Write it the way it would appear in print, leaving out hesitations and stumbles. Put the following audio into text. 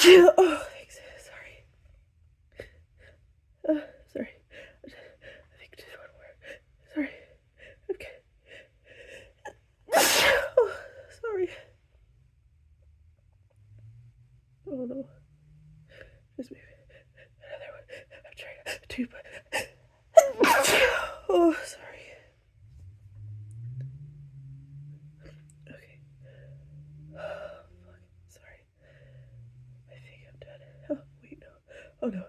Oh, thanks. Sorry. Sorry. I think just one more. Sorry. Okay. Oh, sorry. Oh no. Just maybe another one. I'm trying to. Oh, sorry. Okay. Oh, fuck. Sorry. I think I'm done. Oh, wait, no. Oh no.